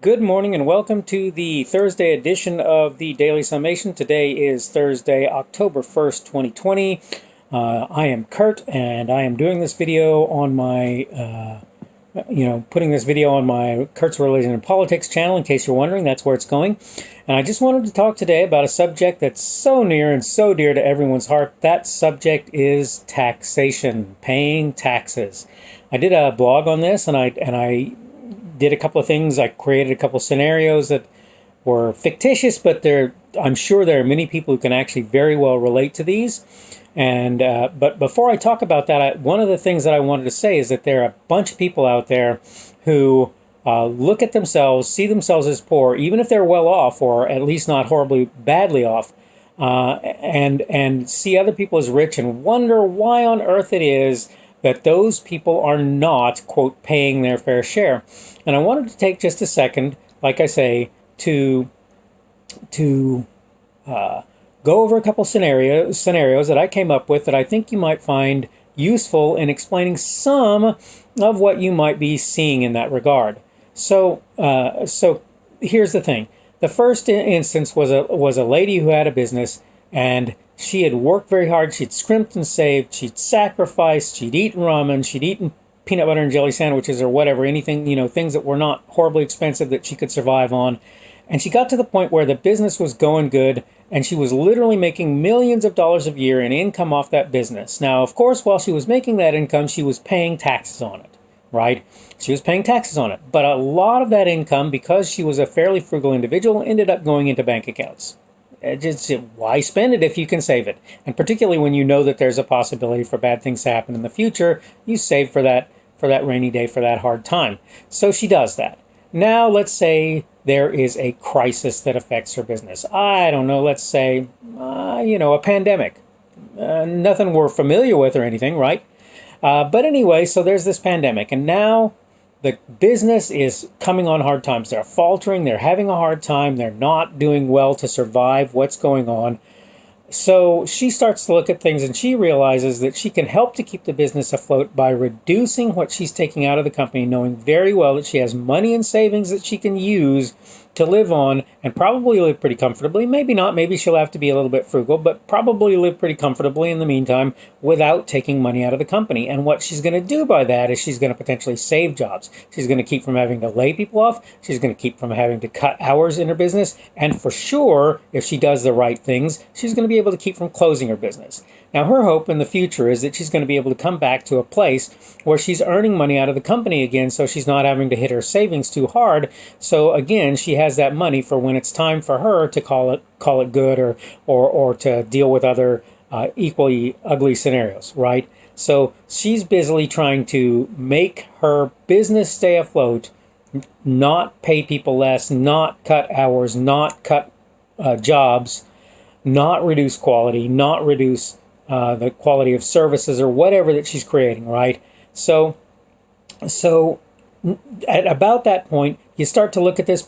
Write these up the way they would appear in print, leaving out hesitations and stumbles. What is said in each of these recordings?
Good morning and welcome to the Thursday edition of the Daily Summation. Today is Thursday, October 1st, 2020. I am Kurt and I am doing this video on my, putting this video on my Kurt's Religion and Politics channel. In case you're wondering, that's where it's going. And I just wanted to talk today about a subject that's so near and so dear to everyone's heart. That subject is taxation, paying taxes. I did a blog on this and I did a couple of things. I created a couple of scenarios that were fictitious, but I'm sure there are many people who can actually very well relate to these. And but before I talk about that, one of the things that I wanted to say is that there are a bunch of people out there who look at themselves, see themselves as poor, even if they're well off or at least not horribly badly off, and see other people as rich and wonder why on earth it is that those people are not, quote, paying their fair share. And I wanted to take just a second, like I say, to go over a couple scenarios that I came up with that I think you might find useful in explaining some of what you might be seeing in that regard. So here's the thing. The first instance was a lady who had a business, and she had worked very hard. She'd scrimped and saved. She'd sacrificed. She'd eaten ramen. She'd eaten peanut butter and jelly sandwiches or whatever, anything, things that were not horribly expensive that she could survive on. And she got to the point where the business was going good, and she was literally making millions of dollars a year in income off that business. Now, of course, while she was making that income, she was paying taxes on it, right? She was paying taxes on it. But a lot of that income, because she was a fairly frugal individual, ended up going into bank accounts. Why spend it if you can save it? And particularly when you know that there's a possibility for bad things to happen in the future, you save for that rainy day, for that hard time. So she does that. Now let's say there is a crisis that affects her business. I don't know, let's say, a pandemic. Nothing we're familiar with or anything, right? But anyway, so there's this pandemic, and now the business is coming on hard times. They're faltering. They're having a hard time. They're not doing well to survive what's going on. So she starts to look at things, and she realizes that she can help to keep the business afloat by reducing what she's taking out of the company, knowing very well that she has money and savings that she can use to live on and probably live pretty comfortably. Maybe not. Maybe she'll have to be a little bit frugal, but probably live pretty comfortably in the meantime without taking money out of the company. And what she's going to do by that is she's going to potentially save jobs. She's going to keep from having to lay people off. She's going to keep from having to cut hours in her business. And for sure, if she does the right things, she's going to be able to keep from closing her business. Now, her hope in the future is that she's going to be able to come back to a place where she's earning money out of the company again, so she's not having to hit her savings too hard. So again, she has that money for when it's time for her to call it good or to deal with other equally ugly scenarios, right? So she's busily trying to make her business stay afloat, not pay people less, not cut hours, not cut jobs, not reduce quality, not reduce the quality of services or whatever that she's creating, right? So at about that point, you start to look at this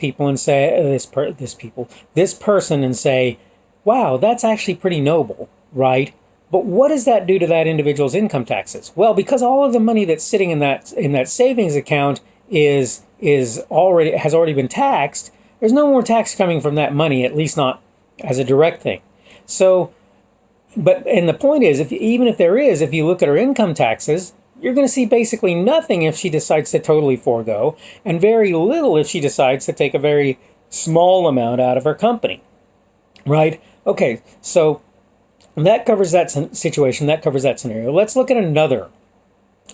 person and say, wow, that's actually pretty noble, right? But what does that do to that individual's income taxes? Well, because all of the money that's sitting in that savings account has already been taxed, there's no more tax coming from that money, at least not as a direct thing. So, and the point is, if you look at her income taxes, you're going to see basically nothing if she decides to totally forego, and very little if she decides to take a very small amount out of her company, right? Okay, so that covers that situation. That covers that scenario. Let's look at another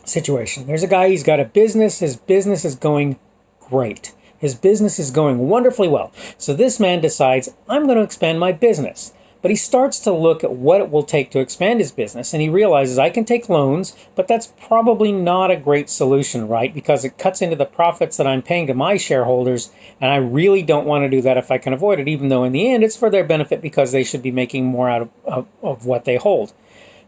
situation. There's a guy, he's got a business. His business is going great. His business is going wonderfully well. So this man decides, I'm going to expand my business. But he starts to look at what it will take to expand his business, and he realizes I can take loans, but that's probably not a great solution, right? Because it cuts into the profits that I'm paying to my shareholders, and I really don't want to do that if I can avoid it, even though in the end it's for their benefit because they should be making more out of what they hold.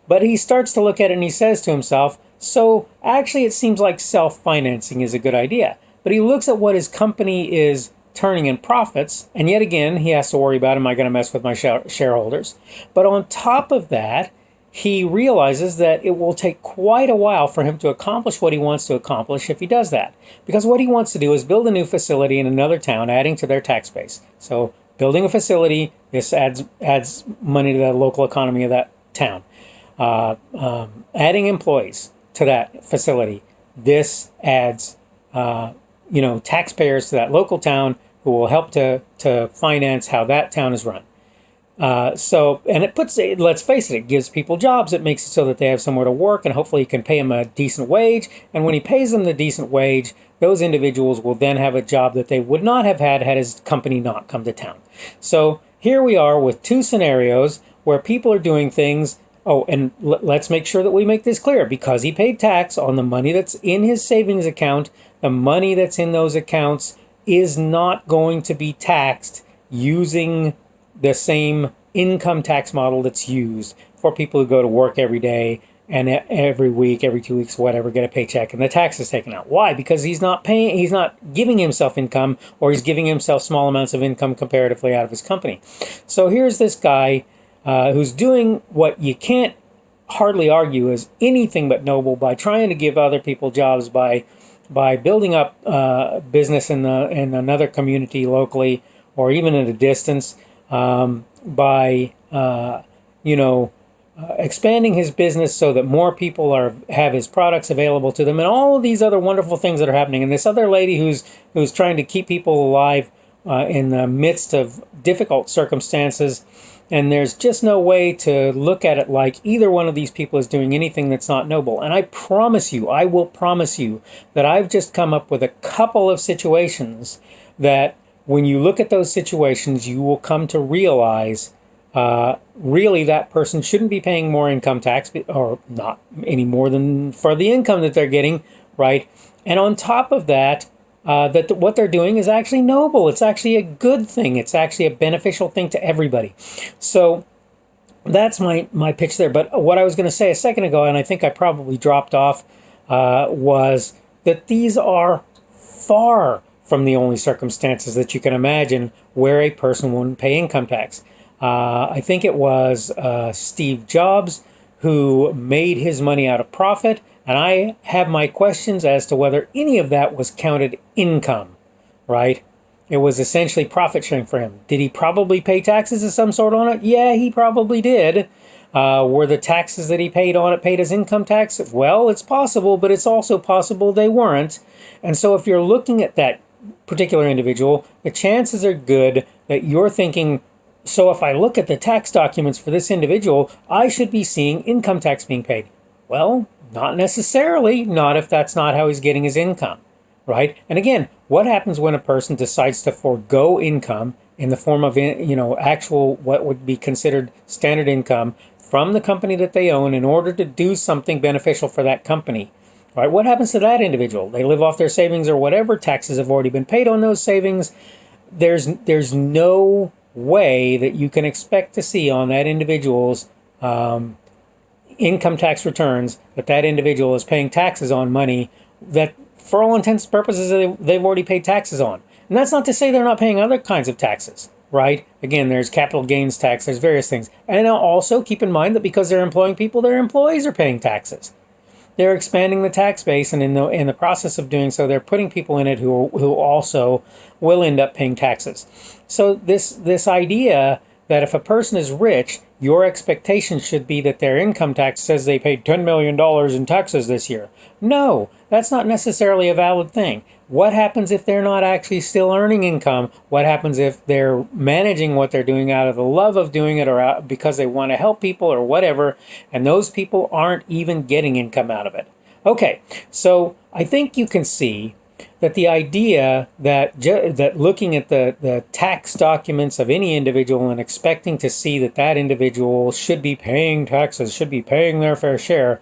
But he starts to look at it and he says to himself, so actually it seems like self-financing is a good idea. But he looks at what his company is turning in profits, and yet again he has to worry about, am I going to mess with my shareholders? But on top of that, he realizes that it will take quite a while for him to accomplish what he wants to accomplish if he does that. Because what he wants to do is build a new facility in another town, adding to their tax base. So building a facility, this adds money to the local economy of that town. Adding employees to that facility, this adds taxpayers to that local town who will help to finance how that town is run. And let's face it, it gives people jobs. It makes it so that they have somewhere to work, and hopefully you can pay them a decent wage. And when he pays them the decent wage, those individuals will then have a job that they would not have had his company not come to town. So here we are with two scenarios where people are doing things. Oh, and let's make sure that we make this clear. Because he paid tax on the money that's in his savings account, the money that's in those accounts is not going to be taxed using the same income tax model that's used for people who go to work every day and every week, every 2 weeks, whatever, get a paycheck and the tax is taken out. Why? Because he's not giving himself income, or he's giving himself small amounts of income comparatively out of his company. So here's this guy who's doing what you can't hardly argue is anything but noble by trying to give other people jobs, by building up business in another community locally or even at a distance, by expanding his business so that more people have his products available to them, and all of these other wonderful things that are happening. And this other lady who's trying to keep people alive in the midst of difficult circumstances, and there's just no way to look at it like either one of these people is doing anything that's not noble. And I will promise you that I've just come up with a couple of situations that when you look at those situations, you will come to realize really that person shouldn't be paying more income tax, or not any more than for the income that they're getting, right? And on top of that, what they're doing is actually noble. It's actually a good thing. It's actually a beneficial thing to everybody. So that's my pitch there. But what I was going to say a second ago, and I think I probably dropped off, was that these are far from the only circumstances that you can imagine where a person wouldn't pay income tax. I think it was Steve Jobs who made his money out of profit, and I have my questions as to whether any of that was counted income, right? It was essentially profit sharing for him. Did he probably pay taxes of some sort on it? Yeah, he probably did. Were the taxes that he paid on it paid as income tax? Well, it's possible, but it's also possible they weren't. And so if you're looking at that particular individual, the chances are good that you're thinking, so if I look at the tax documents for this individual, I should be seeing income tax being paid. Well, not necessarily, not if that's not how he's getting his income, right? And again, what happens when a person decides to forego income in the form of, actual, what would be considered standard income from the company that they own in order to do something beneficial for that company? Right? What happens to that individual? They live off their savings or whatever. Taxes have already been paid on those savings. There's no way that you can expect to see on that individual's income tax returns that individual is paying taxes on money that, for all intents and purposes, they've already paid taxes on. And that's not to say they're not paying other kinds of taxes, right? Again, there's capital gains tax, there's various things. And also keep in mind that because they're employing people, their employees are paying taxes. They're expanding the tax base, and in the process of doing so, they're putting people in it who also will end up paying taxes. So this idea that if a person is rich, your expectation should be that their income tax says they paid $10 million in taxes this year. No, that's not necessarily a valid thing. What happens if they're not actually still earning income? What happens if they're managing what they're doing out of the love of doing it, or because they want to help people or whatever, and those people aren't even getting income out of it? Okay, so I think you can see that the idea that looking at the tax documents of any individual and expecting to see that individual should be paying taxes, should be paying their fair share,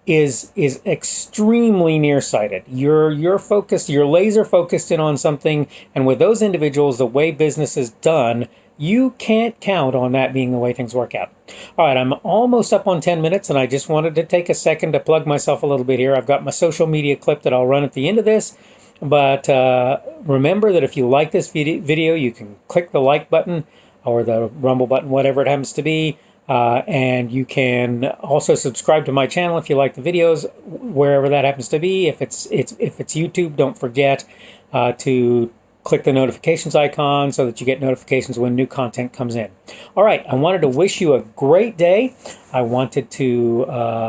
is extremely nearsighted. You're focused, you're laser focused in on something, and with those individuals, the way business is done, you can't count on that being the way things work out. All right, I'm almost up on 10 minutes, and I just wanted to take a second to plug myself a little bit here. I've got my social media clip that I'll run at the end of this, but remember that if you like this video, you can click the like button or the rumble button, whatever it happens to be. And you can also subscribe to my channel if you like the videos, wherever that happens to be. If it's YouTube, don't forget to click the notifications icon so that you get notifications when new content comes in. All right, I wanted to wish you a great day. I wanted to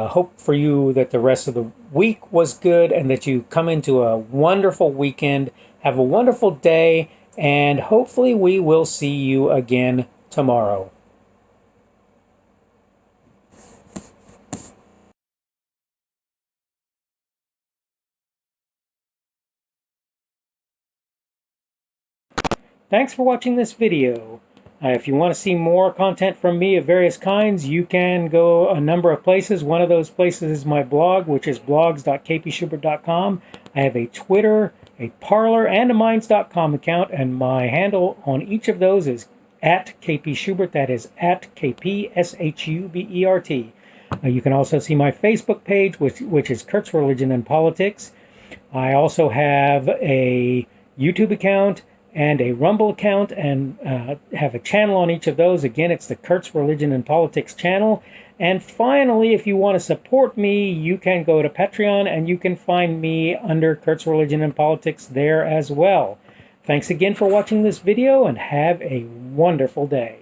hope for you that the rest of the week was good and that you come into a wonderful weekend. Have a wonderful day, and hopefully we will see you again tomorrow. Thanks for watching this video. If you want to see more content from me of various kinds, you can go a number of places. One of those places is my blog, which is blogs.kpschubert.com. I have a Twitter, a Parler, and a Minds.com account, and my handle on each of those is @kpschubert. That is @kpschubert. You can also see my Facebook page, which is Kurt's Religion and Politics. I also have a YouTube account and a Rumble account, and have a channel on each of those. Again, it's the Kurt's Religion and Politics channel. And finally, if you want to support me, you can go to Patreon, and you can find me under Kurt's Religion and Politics there as well. Thanks again for watching this video, and have a wonderful day.